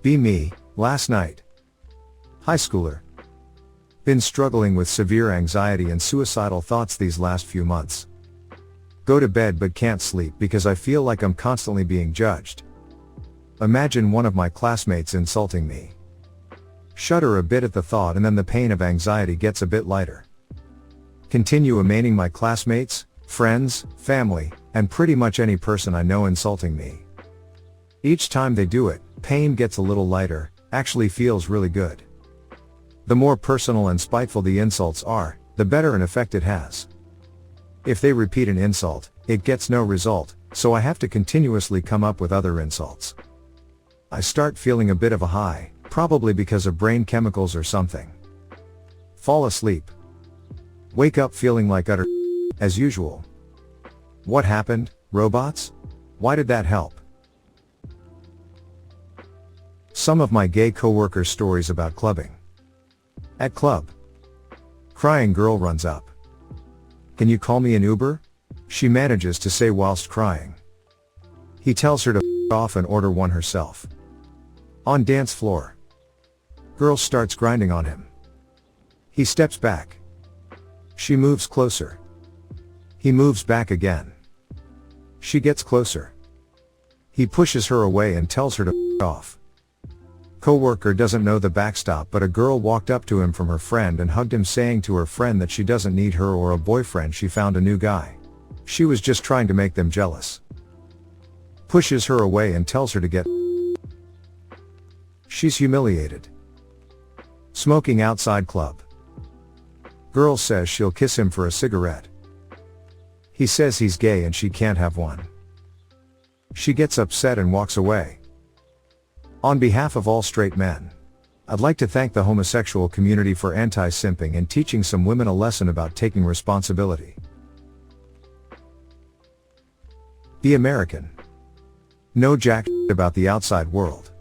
Be me, last night. High schooler. Been struggling with severe anxiety and suicidal thoughts these last few months. Go to bed but can't sleep because I feel like I'm constantly being judged. Imagine one of my classmates insulting me. Shudder a bit at the thought and then the pain of anxiety gets a bit lighter. Continue amaning my classmates, friends, family, and pretty much any person I know insulting me. Each time they do it, pain gets a little lighter, actually feels really good. The more personal and spiteful the insults are, the better an effect it has. If they repeat an insult, it gets no result, so I have to continuously come up with other insults. I start feeling a bit of a high, probably because of brain chemicals or something. Fall asleep. Wake up feeling like utter as usual. What happened, robots? Why did that help? Some of my gay coworkers' stories about clubbing. At club. Crying girl runs up. Can you call me an Uber? She manages to say whilst crying. He tells her to f off and order one herself. On dance floor. Girl starts grinding on him. He steps back. She moves closer. He moves back again. She gets closer. He pushes her away and tells her to f off. Coworker doesn't know the backstop, but a girl walked up to him from her friend and hugged him, saying to her friend that she doesn't need her or a boyfriend, she found a new guy. She was just trying to make them jealous. Pushes her away and tells her to get. She's humiliated. Smoking outside club. Girl says she'll kiss him for a cigarette. He says he's gay and she can't have one. She gets upset and walks away. On behalf of all straight men, I'd like to thank the homosexual community for anti-simping and teaching some women a lesson about taking responsibility. Be American. No jack shit about the outside world.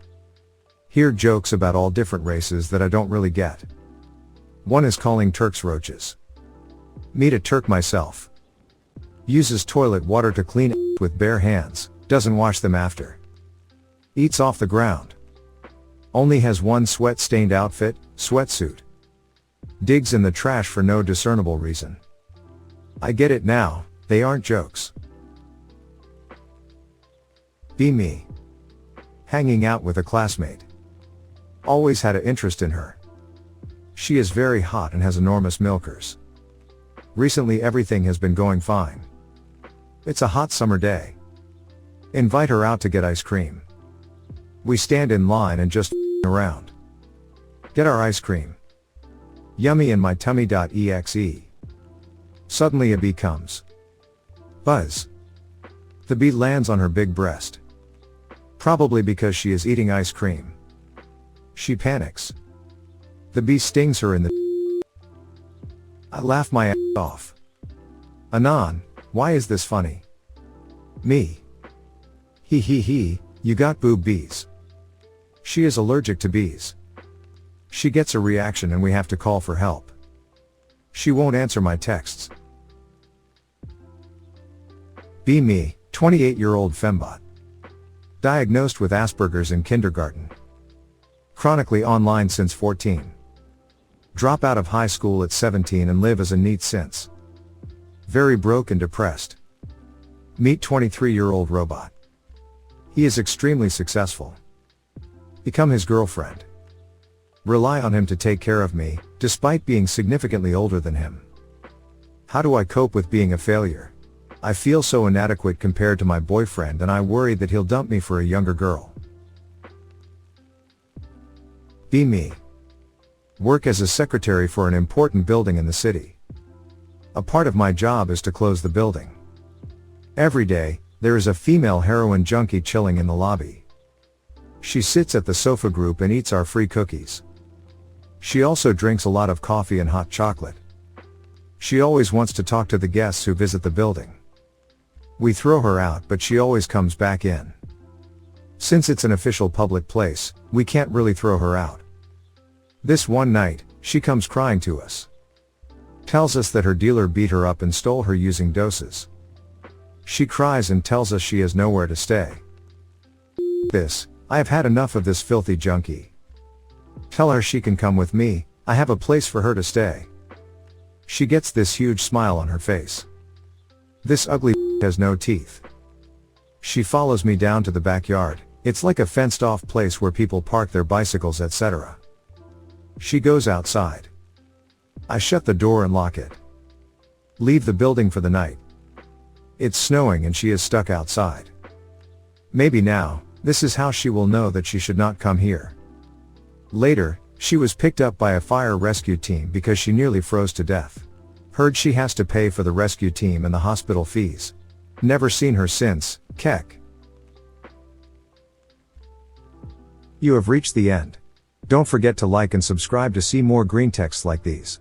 Hear jokes about all different races that I don't really get. One is calling Turks roaches. Meet a Turk myself. Uses toilet water to clean with bare hands, doesn't wash them after. Eats off the ground. Only has one sweat-stained outfit, sweatsuit. Digs in the trash for no discernible reason. I get it now, they aren't jokes. Be me. Hanging out with a classmate. Always had an interest in her. She is very hot and has enormous milkers. Recently everything has been going fine. It's a hot summer day. Invite her out to get ice cream. We stand in line and just around. Get our ice cream. Yummy in my tummy.exe. Suddenly a bee comes. Buzz. The bee lands on her big breast. Probably because she is eating ice cream. She panics. The bee stings her in the. I laugh my ass off. Anon, why is this funny? Me. He, you got boob bees. She is allergic to bees. She gets a reaction and we have to call for help. She won't answer my texts. Be me, 28-year-old fembot. Diagnosed with Asperger's in kindergarten. Chronically online since 14. Drop out of high school at 17 and live as a NEET since. Very broke and depressed. Meet 23-year-old robot. He is extremely successful. Become his girlfriend. Rely on him to take care of me, despite being significantly older than him. How do I cope with being a failure? I feel so inadequate compared to my boyfriend and I worry that he'll dump me for a younger girl. Be me. Work as a secretary for an important building in the city. A part of my job is to close the building. Every day, there is a female heroin junkie chilling in the lobby. She sits at the sofa group and eats our free cookies. She also drinks a lot of coffee and hot chocolate. She always wants to talk to the guests who visit the building. We throw her out, but she always comes back in. Since it's an official public place, we can't really throw her out. This one night, she comes crying to us. Tells us that her dealer beat her up and stole her using doses. She cries and tells us she has nowhere to stay. This, I have had enough of this filthy junkie. Tell her she can come with me, I have a place for her to stay. She gets this huge smile on her face. This ugly has no teeth. She follows me down to the backyard. It's like a fenced off place where people park their bicycles, etc. She goes outside. I shut the door and lock it. Leave the building for the night. It's snowing and she is stuck outside. Maybe now, this is how she will know that she should not come here. Later, she was picked up by a fire rescue team because she nearly froze to death. Heard she has to pay for the rescue team and the hospital fees. Never seen her since, Keck. You have reached the end. Don't forget to like and subscribe to see more green texts like these.